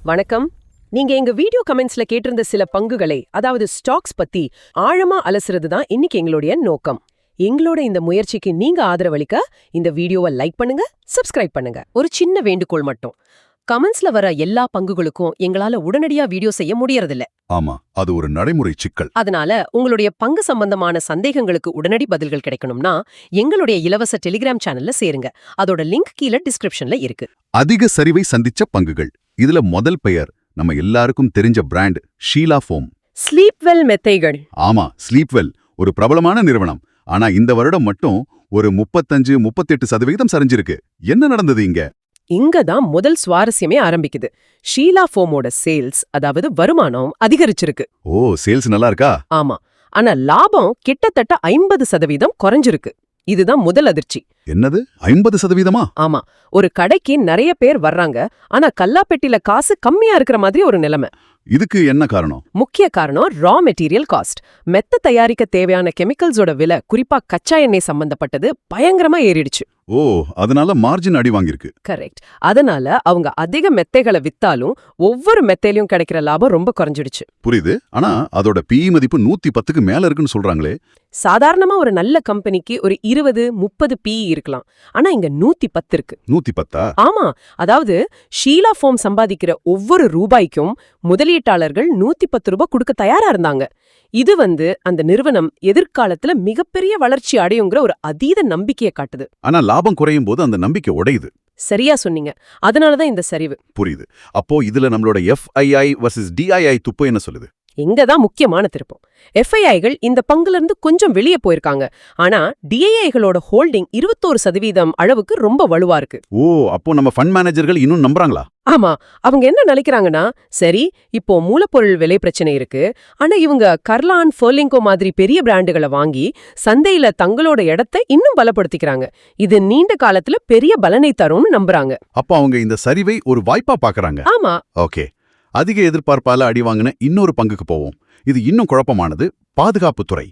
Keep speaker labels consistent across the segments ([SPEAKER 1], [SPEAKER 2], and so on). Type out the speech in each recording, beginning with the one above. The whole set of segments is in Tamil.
[SPEAKER 1] வணக்கம். நீங்க எங்க வீடியோ கமெண்ட்ஸ்ல கேட்டிருந்த சில பங்குகளை, அதாவது ஸ்டாக்ஸ் பத்தி ஆழமா அலசுறது தான் இன்னைக்கு எங்களுடைய நோக்கம். எங்களோட இந்த முயற்சிக்கு நீங்க ஆதரவளிக்க இந்த வீடியோவை லைக் பண்ணுங்க, சப்ஸ்கிரைப் பண்ணுங்க. ஒரு சின்ன வேண்டுகோள் மட்டும். கமெண்ட்ஸ்ல வர எல்லா பங்குகளுக்கும் எங்களால உடனடியா வீடியோ செய்ய முடியறதில்ல.
[SPEAKER 2] ஆமா, அது ஒரு நடைமுறை சிக்கல்.
[SPEAKER 1] அதனால உங்களுடைய பங்கு சம்பந்தமான சந்தேகங்களுக்கு உடனடி பதில்கள் கிடைக்கணும்னா எங்களுடைய இலவச டெலிகிராம் சேனல்ல சேருங்க. அதோட லிங்க் கீழே டிஸ்கிரிப்ஷன்ல இருக்கு.
[SPEAKER 2] அதிக சரிவை சந்திச்ச பங்குகள். இதுல முதல் பெயர் நம்ம எல்லாருக்கும் தெரிஞ்ச பிராண்ட் ஷீலா ஃபோம்.
[SPEAKER 1] ஸ்லீப்வெல் மெத்தைகள்.
[SPEAKER 2] ஆமா, ஸ்லீப்வெல் ஒரு பிரபலமான நிறுவனம். ஆனா இந்த வருடம் மட்டும் ஒரு 35-38% சரிஞ்சிருக்கு. என்ன நடந்தது இங்க?
[SPEAKER 1] இங்கதான் முதல் சுவாரஸ்யமே ஆரம்பிக்குது. ஷீலா ஃபோமோட சேல்ஸ், அதாவது வருமானம் அதிகரிச்சிருக்கு.
[SPEAKER 2] ஓ, சேல்ஸ் நல்லா இருக்கா?
[SPEAKER 1] ஆமா, ஆனா லாபம் கிட்டத்தட்ட 50% குறைஞ்சிருக்கு. இதுதான் முதல் அதிர்ச்சி.
[SPEAKER 2] என்னது, 50%?
[SPEAKER 1] ஆமா, ஒரு கடைக்கு நிறைய பேர் வர்றாங்க, ஆனா கல்லாப்பெட்டில காசு கம்மியா இருக்கிற மாதிரி ஒரு நிலைமை.
[SPEAKER 2] இதுக்கு என்ன காரணம்?
[SPEAKER 1] முக்கிய காரணம் ரா மெட்டீரியல் காஸ்ட். மெத்த தயாரிக்க தேவையான கெமிக்கல்ஸோட விலை, குறிப்பா கச்சா எண்ணெய் சம்பந்தப்பட்டது, பயங்கரமா ஏறிடுச்சு.
[SPEAKER 2] ஓ, அதனால மார்ஜின் அடி வாங்கிருக்கு.
[SPEAKER 1] கரெக்ட். அதனால அவங்க அதிக மெத்தைகளை வித்தாலும் ஒவ்வொரு மெத்தையிலும் கிடைக்கிற லாபம் ரொம்ப குறைஞ்சிடுச்சு.
[SPEAKER 2] புரியுது. ஆனா அதோட PE மதிப்பு 110க்கு மேல இருக்குன்னு சொல்றாங்களே.
[SPEAKER 1] சாதாரணமா ஒரு நல்ல கம்பெனிக்கு ஒரு 20-30 PE இருக்கலாம். ஆனா இங்க 110 இருக்கு.
[SPEAKER 2] 110?
[SPEAKER 1] ஆமா, அதாவது ஷீலா ஃபோம் சம்பாதிக்கிற ஒவ்வொரு ரூபாய்க்கும் முதலீட்டாளர்கள் 110 ரூபாய் கொடுக்க தயாரா இருந்தாங்க. இது அந்த நிறுவனம் எதிர்காலத்துல மிகப்பெரிய வளர்ச்சி அடையுங்கிற ஒரு அதீத நம்பிக்கையை காட்டுது.
[SPEAKER 2] ஆனா லாபம் குறையும் போது அந்த நம்பிக்கை உடையுது.
[SPEAKER 1] சரியா சொன்னீங்க. அதனாலதான் இந்த சரிவு.
[SPEAKER 2] புரியுது. அப்போ இதுல நம்மளோட FII வர்சஸ் DII துப்பு என்ன சொல்லுது?
[SPEAKER 1] இங்கதான் முக்கியமான திருப்பம். FIIகள் இந்த பங்குல இருந்து கொஞ்சம் வெளியே போயிருக்காங்க. ஆனா DIIகளோட ஹோல்டிங் 21% அளவுக்கு ரொம்ப வலுவா இருக்கு.
[SPEAKER 2] ஓ, அப்போ நம்ம ஃபண்ட் மேனேஜர்கள் இன்னும் நம்புறாங்களா?
[SPEAKER 1] ஆமா, அவங்க என்ன நினைக்கிறாங்கன்னா, சரி, இப்போ மூலப்பொருள் விலை பிரச்சனை இருக்கு, ஆனா இவங்க கர்லான், ஃபெர்லிங்கோ மாதிரி பெரிய பிராண்டுகளை வாங்கி சந்தையில தங்களோட இடத்தை இன்னும் பலப்படுத்திக்கிறாங்க. இது நீண்ட காலத்துல பெரிய பலனை தரும்னு நம்புறாங்க.
[SPEAKER 2] அப்போ அவங்க இந்த சரிவை ஒரு வாய்ப்பா பாக்குறாங்க.
[SPEAKER 1] ஆமா.
[SPEAKER 2] ஓகே, அதிக எதிர்பார்ப்பால அடி வாங்கின இன்னொரு பங்குக்கு போவோம். இது இன்னும் குழப்பமானது, பாதுகாப்பு துறை.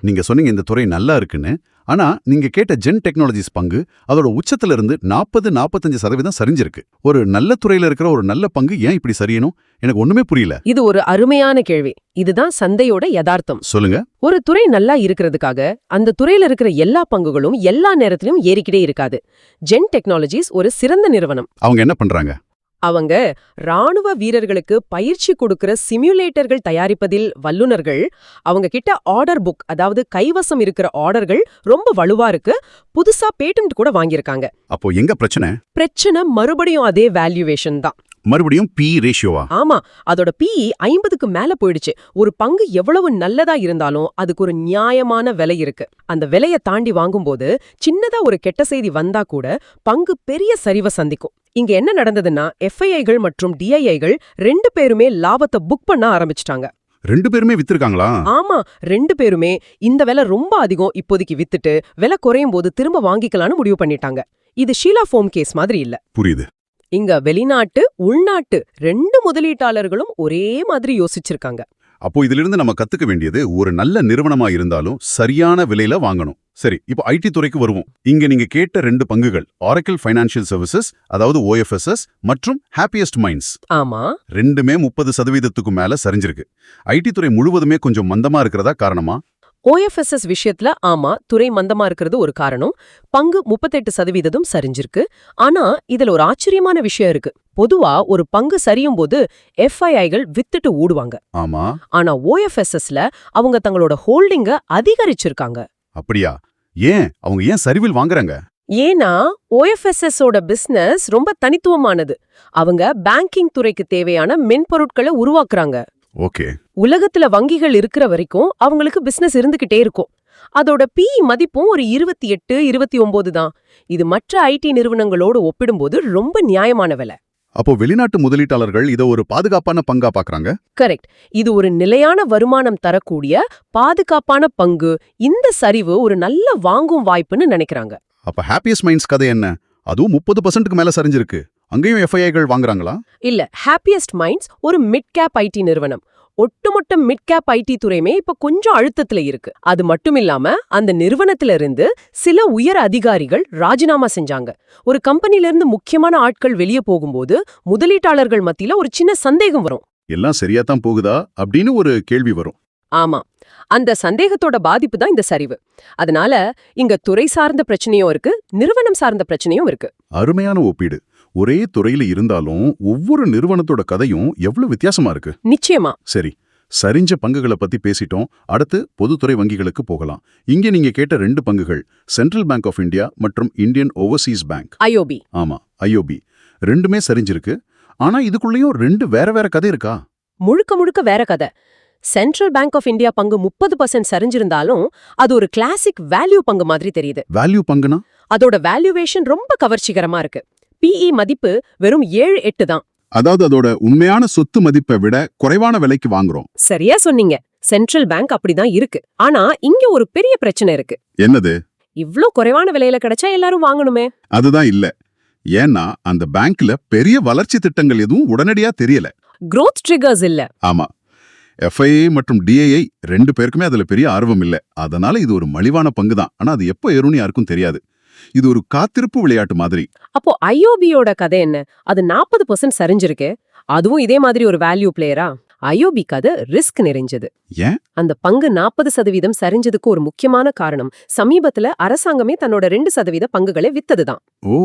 [SPEAKER 2] நீங்க சொன்னீங்க இந்த துறை நல்லா இருக்குன்னு. ஆனா நீங்க கேட்ட ஜென் டெக்னாலஜிஸ் பங்கு அதோட உச்சத்துல இருந்து 40-45% சரிஞ்சிருக்கு. ஒரு நல்ல துறையில இருக்கிற ஒரு நல்ல பங்கு ஏன் இப்படி சரியணும்? எனக்கு ஒண்ணுமே புரியல.
[SPEAKER 1] இது ஒரு அருமையான கேள்வி. இதுதான் சந்தையோட யதார்த்தம்.
[SPEAKER 2] சொல்லுங்க.
[SPEAKER 1] ஒரு துறை நல்லா இருக்கிறதுக்காக அந்த துறையில இருக்கிற எல்லா பங்குகளும் எல்லா நேரத்திலும் ஏறிக்கிட்டே இருக்காது. ஜென் டெக்னாலஜிஸ் ஒரு சிறந்த நிறுவனம்.
[SPEAKER 2] அவங்க என்ன பண்றாங்க?
[SPEAKER 1] அவங்க ராணுவ வீரர்களுக்கு பயிற்சி கொடுக்கிற சிமுலேட்டர்கள் தயாரிப்பதில் வல்லுநர்கள். அவங்க கிட்ட ஆர்டர் புக், அதாவது கைவசம் இருக்கிற ஆர்டர்கள் ரொம்ப வலுவா இருக்கு. புதுசா பேட்டன்ட் கூட வாங்கியிருக்காங்க.
[SPEAKER 2] அப்போ எங்க பிரச்சனை?
[SPEAKER 1] பிரச்சனை மறுபடியும் அதே வேல்யூவேஷன் தான்.
[SPEAKER 2] மறுபடியும் PE ரேஷியோவா?
[SPEAKER 1] ஆமா, அதோட PE 50க்கு மேல போயிடுச்சு. ஒரு பங்கு எவ்வளவு நல்லதா இருந்தாலும் அதுக்கு ஒரு நியாயமான விலை இருக்கு. அந்த விலையை தாண்டி வாங்கும்போது சின்னதா ஒரு கெட்ட செய்தி வந்தா கூட பங்கு பெரிய சரிவை சந்திக்கும். இங்க என்ன நடந்ததுன்னா, FIIகள் மற்றும் DIIகள் 2 பேருமே லாபத்தை புக் பண்ண ஆரம்பிச்சிட்டாங்க.
[SPEAKER 2] 2 பேருமே வித்திருக்காங்களா?
[SPEAKER 1] ஆமா, 2 பேருமே இந்த விலை ரொம்ப அதிகம், இப்போதைக்கு வித்துட்டு விலை குறையும் போது திரும்ப வாங்கிக்கலாம்னு முடிவு பண்ணிட்டாங்க. இது ஷீலா ஃபோம் கேஸ் மாதிரி இல்ல.
[SPEAKER 2] புரியுது.
[SPEAKER 1] இங்க வெளிநாட்டு, உள்நாட்டு 2 முதலீட்டாளர்களும் ஒரே மாதிரி யோசிச்சிருக்காங்க.
[SPEAKER 2] அப்போ இதிலிருந்து நம்ம கத்துக்க வேண்டியது, ஒரு நல்ல நிறுவனமா இருந்தாலும் சரியான விலையில வாங்கணும். சரி, இப்போ IT துறைக்கு வருவோம். இங்க நீங்க கேட்ட 2 பங்குகள் Oracle Financial Services, அதாவது OFSS, மற்றும் Happiest Minds.
[SPEAKER 1] ஆமா,
[SPEAKER 2] ரெண்டுமே 30%க்கு மேல சரிஞ்சிருக்கு. IT துறை முழுவதுமே கொஞ்சம் மந்தமா இருக்கிறதா காரணமா?
[SPEAKER 1] OFSS விஷயத்துல ஆமா, துறை மந்தமா இருக்கிறது ஒரு காரணம். பங்கு 38% சரிஞ்சிருக்கு. ஆனா இதுல ஒரு ஆச்சரியமான விஷயம் இருக்கு. பொதுவா ஒரு பங்கு சரியும் போது FIIகள் வித்துட்டு ஓடுவாங்க.
[SPEAKER 2] ஆமா.
[SPEAKER 1] ஆனா OFSSல அவங்க தங்களோட ஹோல்டிங்க அதிகரிச்சிருக்காங்க.
[SPEAKER 2] அப்படியா? அவங்க ஏன் சரிவில் வாங்குறாங்க?
[SPEAKER 1] ஏன்னா OFSSோட பிசினஸ் ரொம்ப தனித்துவமானது. அவங்க பேங்கிங் துறைக்கு தேவையான மென்பொருட்களை உருவாக்குறாங்க.
[SPEAKER 2] ஓகே.
[SPEAKER 1] உலகத்துல வங்கிகள் இருக்கிற வரைக்கும் அவங்களுக்கு பிசினஸ் இருந்துகிட்டே இருக்கும். அதோட PE மதிப்பும் ஒரு 28-29 தான். இது மற்ற IT நிறுவனங்களோடு ஒப்பிடும்போது ரொம்ப நியாயமான விலை.
[SPEAKER 2] அப்போ வெளிநாட்டு முதலீட்டாளர்கள் இதை ஒரு பாதுகாப்பான பங்கா பாக்குறாங்க.
[SPEAKER 1] கரெக்ட். இது ஒரு நிலையான வருமானம் தரக்கூடிய பாதுகாப்பான பங்கு. இந்த சரிவு ஒரு நல்ல வாங்கும் வாய்ப்புன்னு நினைக்கிறாங்க.
[SPEAKER 2] அப்ப ஹாப்பியஸ்ட் மைண்ட்ஸ் கதை என்ன? அதுவும் 30%க்கு மேல சரிஞ்சிருக்கு. அங்கேயும் FIIகள் வாங்குறாங்களா?
[SPEAKER 1] இல்ல, ஹாப்பியஸ்ட் மைண்ட்ஸ் ஒரு மிட் கேப் IT நிறுவனம். ஒட்டுமொத்த மிட் கேப் ஐடி துறையுமே இப்ப கொஞ்சம் அழுத்தத்துல இருக்கு. அது மட்டும் இல்லாம அந்த நிறுவனத்துல இருந்து சில உயர் அதிகாரிகள் ராஜினாமா செஞ்சாங்க. ஒரு கம்பெனில இருந்து முக்கியமான ஆட்கள் வெளியே போகும்போது முதலீட்டாளர்கள் மத்தியில ஒரு சின்ன சந்தேகம் வரும்.
[SPEAKER 2] எல்லாம் சரியா தான் போகுதா அப்படின்னு ஒரு கேள்வி வரும்.
[SPEAKER 1] ஆமா, அந்த சந்தேகத்தோட பாதிப்பு தான் இந்த சரிவு. அதனால இங்க துறை சார்ந்த பிரச்சனையும் இருக்கு, நிறுவனம் சார்ந்த பிரச்சனையும் இருக்கு.
[SPEAKER 2] அருமையான ஒப்பீடு. ஒரே துறையில இருந்தாலும் ஒவ்வொரு நிறுவனத்தோட கதையும் எவ்வளவு வித்தியாசமா இருக்கு.
[SPEAKER 1] நிச்சயமா.
[SPEAKER 2] சரி, சரிஞ்ச பங்குகளை பத்தி பேசிட்டோம். அடுத்து பொதுத்துறை வங்கிகளுக்கு போகலாம். இங்க நீங்க கேட்ட 2 பங்குகள் சென்ட்ரல் பேங்க் ஆஃப் இந்தியா மற்றும் இந்தியன் ஓவர்சீஸ் பேங்க்.
[SPEAKER 1] ஐஓபி.
[SPEAKER 2] ஆமா, ஐஓபி. ரெண்டுமே சரிஞ்சிருக்கு. ஆனா இதுக்குள்ளேயும் 2 வேற வேற கதை இருக்கா?
[SPEAKER 1] முழுக்க முழுக்க வேற கதை. சென்ட்ரல் பேங்க் ஆஃப் இந்தியா பங்கு 30% சரிஞ்சிருந்தாலும் அது ஒரு கிளாசிக் வேல்யூ பங்கு மாதிரி தெரியுது.
[SPEAKER 2] வேல்யூ பங்குனா?
[SPEAKER 1] அதோட வேல்யூவேஷன் ரொம்ப கவர்ச்சிகரமா இருக்கு. பிஇ மதிப்பு வெறும் 7-8 தான்.
[SPEAKER 2] அதாவது அதோட உண்மையான சொத்து மதிப்பை விட குறைவான விலைக்கு வாங்குறோம்.
[SPEAKER 1] சரியா சொன்னீங்க. சென்ட்ரல் பேங்க் அப்படிதான் இருக்கு. ஆனா இங்க ஒரு பெரிய பிரச்சனை இருக்கு.
[SPEAKER 2] என்னது?
[SPEAKER 1] இவ்ளோ குறைவான விலையில கிடைச்சா எல்லாரும் வாங்கணுமே.
[SPEAKER 2] அதுதான் இல்ல. ஏன்னா அந்த பேங்க்ல பெரிய வளர்ச்சி திட்டங்கள் எதுவும் உடனடியா தெரியல.
[SPEAKER 1] growth triggers இல்ல.
[SPEAKER 2] ஆமா, எஃப்ஐஏ மற்றும் டிஐஐ 2 பேருக்குமே அதுல பெரிய ஆர்வம் இல்ல. அதனால இது ஒரு மலிவான பங்கு தான். ஆனா அது எப்போ ஏறும்னு யாருக்கும் தெரியாது. இது ஒரு காத்திருப்பு விளையாட்டு மாதிரி.
[SPEAKER 1] அப்போ ஐஓபியோட கதை என்ன? அது 40% சரிஞ்சிருக்கு. அதுவும் இதே மாதிரி ஒரு வேல்யூ பிளேயரா? ஐஓபி கதை ரிஸ்க் நிறைஞ்சது.
[SPEAKER 2] ஏன்?
[SPEAKER 1] அந்த பங்கு 40% சரிஞ்சதுக்கு ஒரு முக்கியமான காரணம் சமீபத்துல அரசாங்கமே தன்னோட 2% பங்குகளை வித்ததுதான்.
[SPEAKER 2] ஓ,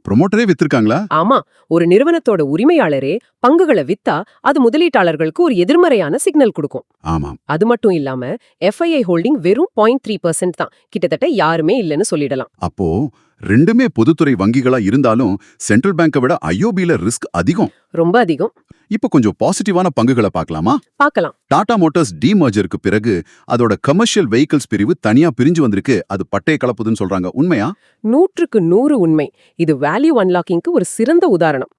[SPEAKER 2] ப்ரொமோட்டரே வித்திருக்காங்களா?
[SPEAKER 1] ஆமா, ஒரு நிறுவனத்தோட உரிமையாளரே பங்குகளை வித்தா அது முதலீட்டாளர்களுக்கு ஒரு எதிர்மறையான சிக்னல் கொடுக்கும்.
[SPEAKER 2] ஆமாம்.
[SPEAKER 1] அது மட்டும் இல்லாம எஃப்ஐஐ ஹோல்டிங் வெறும் 0.3% தான். கிட்டத்தட்ட யாருமே இல்லைன்னு சொல்லிடலாம்.
[SPEAKER 2] அப்போ ரெண்டுமே பொதுத்துறை வங்கிகளா இருந்தாலும் சென்ட்ரல் பேங்கை விட ஐஓபில ரிஸ்க் அதிகம்.
[SPEAKER 1] ரொம்ப அதிகம்.
[SPEAKER 2] இப்போ கொஞ்சம் பாசிட்டிவான பங்குகளை பார்க்கலாமா?
[SPEAKER 1] பார்க்கலாம்.
[SPEAKER 2] டாடா மோட்டார்ஸ் டிமர்ஜருக்கு பிறகு அதோட கமர்ஷியல் வெஹிக்கிள்ஸ் பிரிவு தனியா பிரிஞ்சு வந்திருக்கு. அது பட்டைய கலப்புதுன்னு சொல்றாங்க. உண்மையா?
[SPEAKER 1] 100க்கு 100 உண்மை. இது வேல்யூ அன்லாக்கிங்க்கு ஒரு சிறந்த உதாரணம்.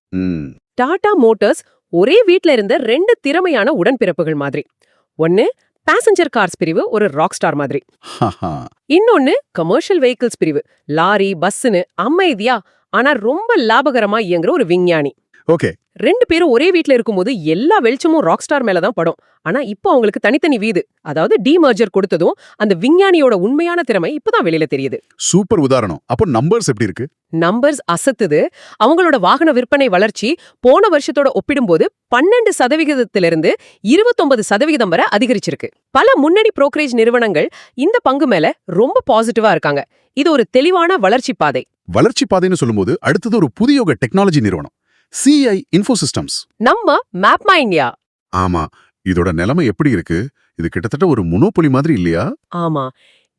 [SPEAKER 1] டாடா மோட்டார்ஸ் ஒரே வீட்ல இருந்த 2 திறமையான உடன்பிறப்புகள் மாதிரி. ஒன்னு பேசஞ்சர் கார்ஸ் பிரிவு, ஒரு ராக் ஸ்டார் மாதிரி. இன்னொன்னு கமர்ஷியல் வெஹிக்கிள்ஸ் பிரிவு, லாரி பஸ்ஸுன்னு அமைதியா ஆனா ரொம்ப லாபகரமா இயங்குற ஒரு விஞ்ஞானி.
[SPEAKER 2] ஓகே.
[SPEAKER 1] 2 பேரும் ஒரே வீட்ல இருக்கும்போது எல்லா வெளிச்சமும் ராக் ஸ்டார் மேலதான் படும். ஆனா இப்போ அவங்களுக்கு தனித்தனி வீடு, அதாவது டிமர்ஜர் கொடுத்ததும் அந்த விஞ்ஞானியோட உண்மையான திறமை இப்பதான் வெளியில தெரியுது.
[SPEAKER 2] சூப்பர் உதாரணம். அப்போ நம்பர்ஸ் எப்படி இருக்கு?
[SPEAKER 1] நம்பர்ஸ் அசத்துது. அவங்களோட வாகன விற்பனை வளர்ச்சி போன வருஷத்தோட ஒப்பிடும்போது 12% 29% வரை அதிகரிச்சிருக்கு. பல முன்னணி புரோக்கரேஜ் நிறுவனங்கள் இந்த பங்கு மேல ரொம்ப பாசிட்டிவா இருக்காங்க. இது ஒரு தெளிவான வளர்ச்சி பாதை.
[SPEAKER 2] வளர்ச்சி பாதைன்னு சொல்லும்போது அடுத்தது ஒரு புதிய டெக்னாலஜி நிறுவனம், சிஐ இன்ஃபோசிஸ்டம்ஸ்.
[SPEAKER 1] நம்ம மேப்மா இந்தியா.
[SPEAKER 2] ஆமா, இதோட நிலைமை எப்படி இருக்கு? இது கிட்டத்தட்ட ஒரு மோனோபோலி மாதிரி இல்லையா?
[SPEAKER 1] ஆமா,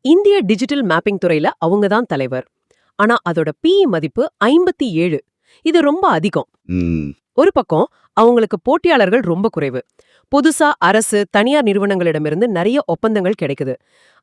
[SPEAKER 1] இந்திய டிஜிட்டல் மேப்பிங் துறையில அவங்க தான் தலைவர். ஆனா அதோட பிஇ மதிப்பு 57. இது ரொம்ப அதிகம். ஒரு பக்கம் அவங்களுக்கு போட்டியாளர்கள் ரொம்ப குறைவு. புதுசா அரசு தனியார் நிறுவனங்களிடமிருந்து நிறைய ஒப்பந்தங்கள் கிடைக்குது.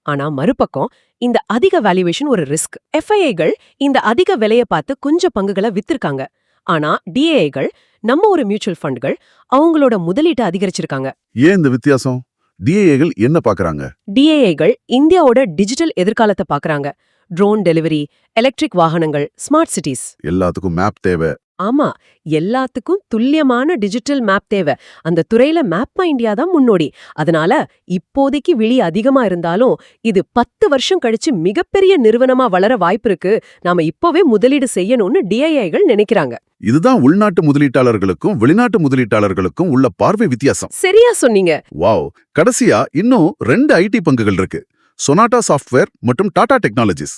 [SPEAKER 1] ஆனா மறுபக்கம் இந்த அதிக வேல்யூவேஷன் ஒரு ரிஸ்க். எஃப்ஐஐகள் இந்த அதிக விலைய பார்த்து கொஞ்சம் பங்குகளை வித்திருக்காங்க. ஆனா டிஏஐகள், நம்ம ஒரு மியூச்சுவல் ஃபண்டுகள், அவங்களோட முதலீட்டை அதிகரிச்சிருக்காங்க.
[SPEAKER 2] ஏன் இந்த வித்தியாசம்? டிஏஐகள் என்ன பாக்குறாங்க?
[SPEAKER 1] டிஏஐகள் இந்தியாவோட டிஜிட்டல் எதிர்காலத்தை பாக்குறாங்க. ட்ரோன் டெலிவரி, எலக்ட்ரிக் வாகனங்கள், ஸ்மார்ட் சிட்டிஸ்.
[SPEAKER 2] எல்லாத்துக்கும் மேப் தேவை.
[SPEAKER 1] ஆமா, எல்லாத்துக்கும் துல்லியமான டிஜிட்டல் மேப் தேவை. அந்த துறையில மேப்மா இந்தியா தான் முன்னோடி. அதனால இப்போதைக்கு விழி அதிகமா இருந்தாலும் இது 10 வருஷம் கழிச்சு மிகப்பெரிய நிறுவனமா வளர வாய்ப்பு இருக்கு. நாம இப்பவே முதலீடு செய்யணும்னு டிஐஐகள் நினைக்கிறாங்க.
[SPEAKER 2] இதுதான் உள்நாட்டு முதலீட்டாளர்களுக்கும் வெளிநாட்டு முதலீட்டாளர்களுக்கும் உள்ள பார்வை வித்தியாசம்.
[SPEAKER 1] சரியா சொன்னீங்க.
[SPEAKER 2] வாவ். கடைசியா இன்னும் 2 ஐடி பங்குகள் இருக்கு, சொனாட்டா சாஃப்ட்வேர் மற்றும் டாடா டெக்னாலஜிஸ்.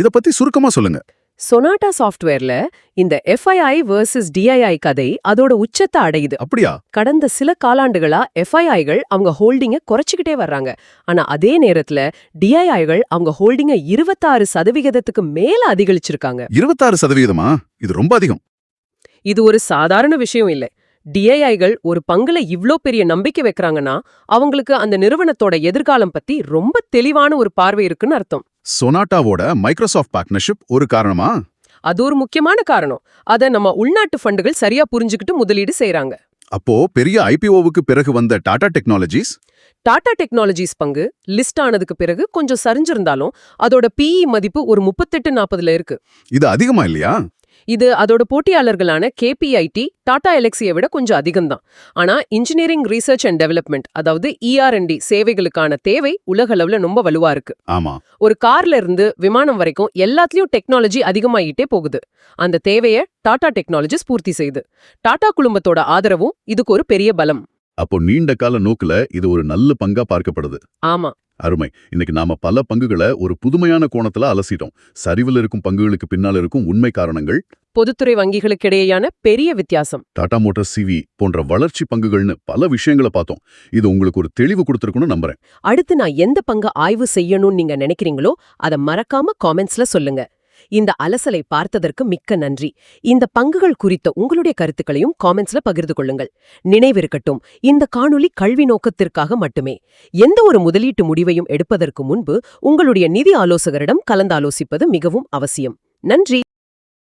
[SPEAKER 2] இத பத்தி சுருக்கமா சொல்லுங்க.
[SPEAKER 1] சொனாட்டா சாஃப்ட்வேர்ல இந்த எஃப்ஐஐ வெர்சஸ் டிஐஐ கதை அதோட உச்சத்தை அடையுது.
[SPEAKER 2] அப்படியா?
[SPEAKER 1] கடந்த சில காலாண்டுகளா எஃப்ஐஐகள் அவங்க ஹோல்டிங்க குறைச்சிக்கிட்டே வர்றாங்க. ஆனா அதே நேரத்துல டிஐஐகள் அவங்க ஹோல்டிங்க 26% மேல அதிகரிச்சிருக்காங்க.
[SPEAKER 2] 26%? இது ரொம்ப அதிகம்.
[SPEAKER 1] இது ஒரு சாதாரண விஷயம் இல்ல. டிஐஐகள் ஒரு பங்குல இவ்ளோ பெரிய நம்பிக்கை வைக்கிறாங்கன்னா அவங்களுக்கு அந்த நிறுவனத்தோட எதிர்காலம் பத்தி ரொம்ப தெளிவான ஒரு பார்வை இருக்குன்னு அர்த்தம்.
[SPEAKER 2] சொனாட்டாவோட மைக்ரோசாஃப்ட் பார்ட்னர்ஷிப் ஒரு காரணமா?
[SPEAKER 1] அது ஒரு முக்கியமான காரணம். அத நம்ம உள்நாட்டு ஃபண்டுகள் சரியா புரிஞ்சுக்கிட்டு முதலீடு செய்றாங்க.
[SPEAKER 2] அப்போ பெரிய ஐபிஓவுக்கு பிறகு வந்த டாடா
[SPEAKER 1] டெக்னாலஜிஸ் பங்கு லிஸ்ட் ஆனதுக்கு பிறகு கொஞ்சம் சரிஞ்சிருந்தாலும் அதோட பிஇ மதிப்பு ஒரு 38-40 இருக்கு.
[SPEAKER 2] இது அதிகமா இல்லையா?
[SPEAKER 1] இது அதோட போட்டியாளர்களான KPIT, டாடா எலக்ஸியை விட கொஞ்சம் அதிகம்தான். ஆனா இன்ஜினியரிங் ரிசர்ச் அண்ட் டெவலப்மெண்ட், அதாவது ER&D சேவைகளுக்கான தேவை உலகளவுல ரொம்ப வலுவா இருக்கு.
[SPEAKER 2] ஆமா.
[SPEAKER 1] ஒரு கார்ல இருந்து விமானம் வரைக்கும் எல்லாத்துலயும் டெக்னாலஜி அதிகமாயிட்டே போகுது. அந்த தேவையை டாடா டெக்னாலஜிஸ் பூர்த்தி செய்யுது. டாடா குழுமத்தோட ஆதரவும் இதுக்கு ஒரு பெரிய பலம்.
[SPEAKER 2] அப்போ நீண்ட கால நோக்குல இது ஒரு நல்ல பங்கா பார்க்கப்படுது.
[SPEAKER 1] ஆமா.
[SPEAKER 2] அருமை. இன்னைக்கு நாம பல பங்குகளை ஒரு புதுமையான கோணத்துல அலசிட்டோம். சரிவில் இருக்கும் பங்குகளுக்கு பின்னால் இருக்கும் உண்மை காரணங்கள்,
[SPEAKER 1] பொதுத்துறை வங்கிகளுக்கிடையேயான பெரிய வித்தியாசம்,
[SPEAKER 2] டாடா மோட்டார்ஸ் CV போன்ற வளர்ச்சி பங்குகள்னு பல விஷயங்களை பார்த்தோம். இது உங்களுக்கு ஒரு தெளிவு கொடுத்திருக்கும்னு நம்புறேன்.
[SPEAKER 1] அடுத்து நான் எந்த பங்க ஆய்வு செய்யணும்னு நீங்க நினைக்கிறீங்களோ அதை மறக்காம காமெண்ட்ஸ்ல சொல்லுங்க. இந்த அலசலை பார்த்ததற்கு மிக்க நன்றி. இந்த பங்குகள் குறித்த உங்களுடைய கருத்துக்களையும் காமெண்ட்ஸ்ல பகிர்ந்து கொள்ளுங்கள். நினைவிருக்கட்டும், இந்த காணொளி கல்வி நோக்கத்திற்காக மட்டுமே. எந்த ஒரு முதலீட்டு முடிவையும் எடுப்பதற்கு முன்பு உங்களுடைய நிதி ஆலோசகரிடம் கலந்தாலோசிப்பது மிகவும் அவசியம். நன்றி.